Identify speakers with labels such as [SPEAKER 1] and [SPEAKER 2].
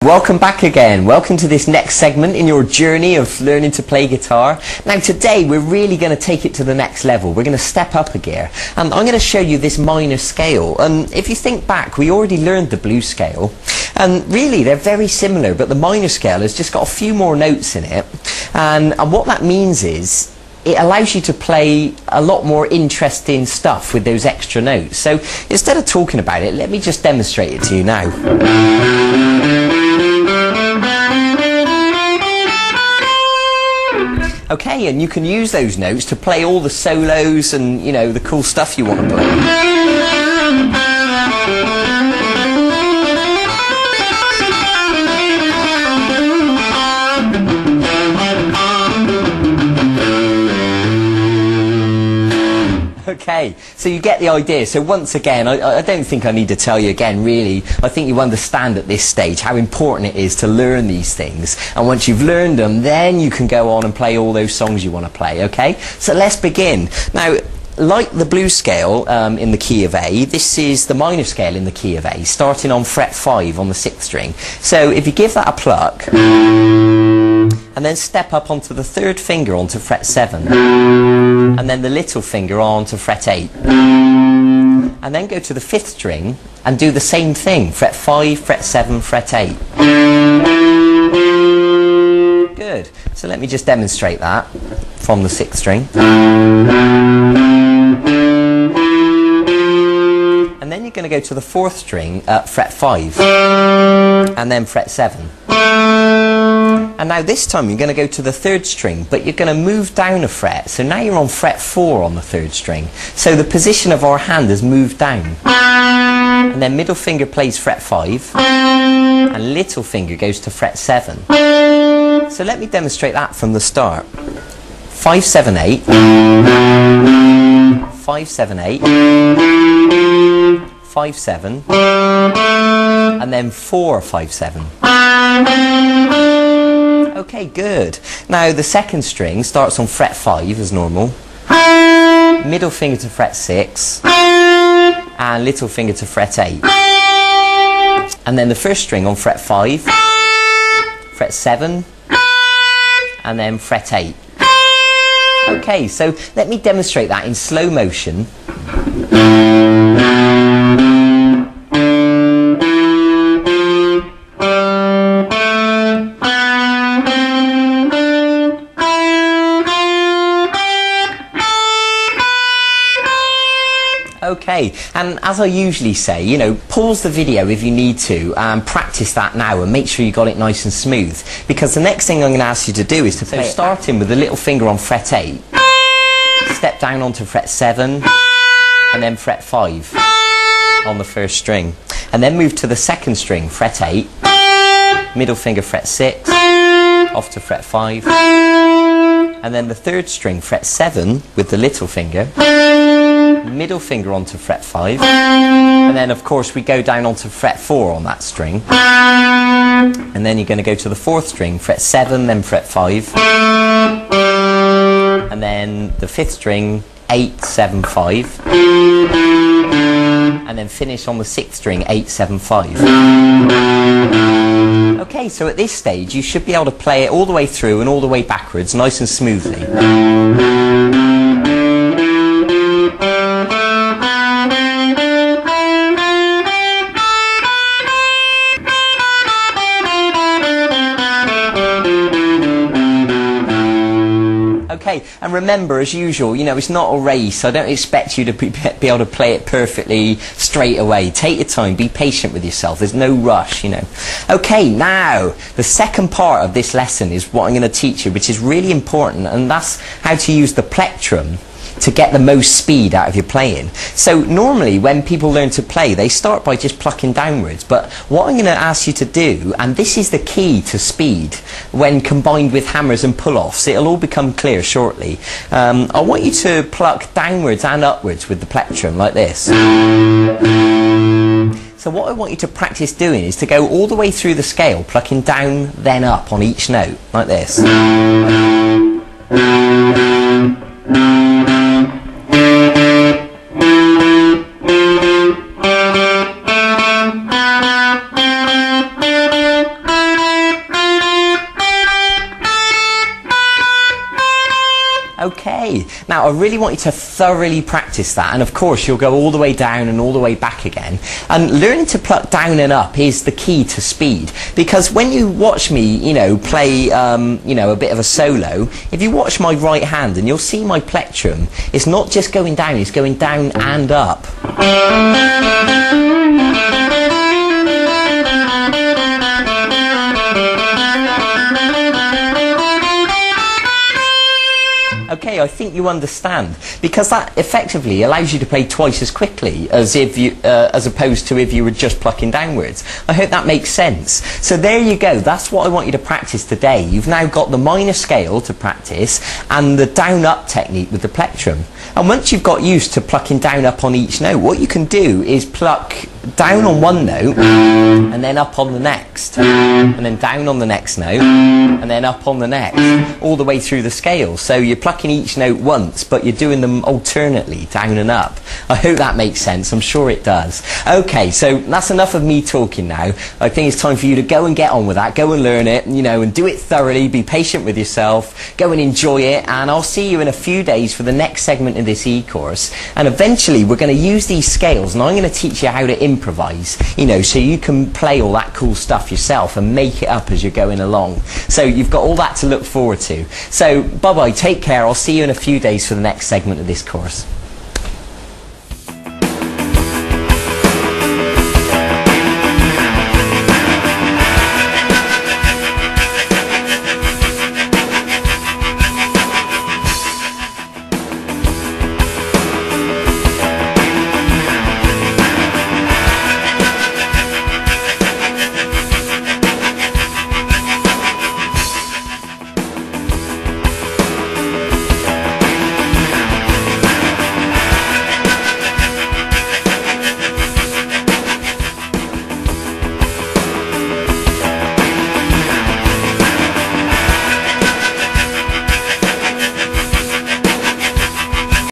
[SPEAKER 1] Welcome back again. Welcome to this next segment in your journey of learning to play guitar. Now today we're really going to take it to the next level. We're going to step up a gear. I'm going to show you this minor scale. If you think back, we already learned the blues scale. And really they're very similar, but the minor scale has just got a few more notes in it. And what that means is it allows you to play a lot more interesting stuff with those extra notes. So instead of talking about it, let me just demonstrate it to you now. Okay, and you can use those notes to play all the solos and, you know, the cool stuff you want to play. Okay, so you get the idea. So once again, I don't think I need to tell you again, really. I think you understand at this stage how important it is to learn these things. And once you've learned them, then you can go on and play all those songs you want to play, okay? So let's begin. Now, like the blues scale in the key of A, this is the minor scale in the key of A, starting on fret 5 on the 6th string. So if you give that a pluck, and then step up onto the 3rd finger onto fret 7, and then the little finger onto fret 8, and then go to the 5th string and do the same thing, fret 5, fret 7, fret 8. Good. So let me just demonstrate that from the 6th string. And then you're going to go to the 4th string at fret 5, and then fret 7. And now this time you're going to go to the 3rd string, but you're going to move down a fret. So now you're on fret 4 on the 3rd string. So the position of our hand has moved down. And then middle finger plays fret 5, and little finger goes to fret 7. So let me demonstrate that from the start. 5, 7, 8. 5, 7, 8. 5, 7. And then 4, 5, 7. Okay, good. Now the 2nd string starts on fret 5 as normal. Middle finger to fret 6. And little finger to fret 8. And then the 1st string on fret 5. Fret 7. And then fret 8. Okay, so let me demonstrate that in slow motion. Okay, and as I usually say, you know, pause the video if you need to and practice that now and make sure you got it nice and smooth, because the next thing I'm going to ask you to do is to play starting with the little finger on fret 8, step down onto fret 7, and then fret 5 on the 1st string, and then move to the 2nd string, fret 8, middle finger fret 6, off to fret 5, and then the 3rd string, fret 7 with the little finger, middle finger onto fret 5, and then of course we go down onto fret 4 on that string, and then you're going to go to the 4th string, fret 7, then fret 5, and then the 5th string, 8, 7, 5, and then finish on the 6th string, 8, 7, 5. Okay, so at this stage you should be able to play it all the way through and all the way backwards nice and smoothly. Okay, and remember, as usual, you know, it's not a race. I don't expect you to be able to play it perfectly straight away. Take your time, be patient with yourself. There's no rush, you know. Okay, now, the second part of this lesson is what I'm going to teach you, which is really important, and that's how to use the plectrum to get the most speed out of your playing. So normally when people learn to play, they start by just plucking downwards, but what I'm going to ask you to do, and this is the key to speed when combined with hammers and pull-offs, it'll all become clear shortly. I want you to pluck downwards and upwards with the plectrum like this. So what I want you to practice doing is to go all the way through the scale, plucking down then up on each note like this. Okay, now I really want you to thoroughly practice that, and of course you'll go all the way down and all the way back again. And learning to pluck down and up is the key to speed, because when you watch me, play, a bit of a solo, if you watch my right hand, and you'll see my plectrum, it's not just going down, it's going down and up. Okay, I think you understand, because that effectively allows you to play twice as quickly as opposed to if you were just plucking downwards. I hope that makes sense. So there you go, that's what I want you to practice today. You've now got the minor scale to practice and the down-up technique with the plectrum. And once you've got used to plucking down up on each note, what you can do is pluck down on one note and then up on the next, and then down on the next note and then up on the next, all the way through the scale. So you're plucking each note once, but you're doing them alternately, down and up. I hope that makes sense. I'm sure it does. Okay, so that's enough of me talking now. I think it's time for you to go and get on with that. Go and learn it, and do it thoroughly. Be patient with yourself. Go and enjoy it, and I'll see you in a few days for the next segment of this e-course. And eventually we're going to use these scales, and I'm going to teach you how to improvise, so you can play all that cool stuff yourself and make it up as you're going along. So you've got all that to look forward to. So bye-bye, take care. I'll see you in a few days for the next segment of this course.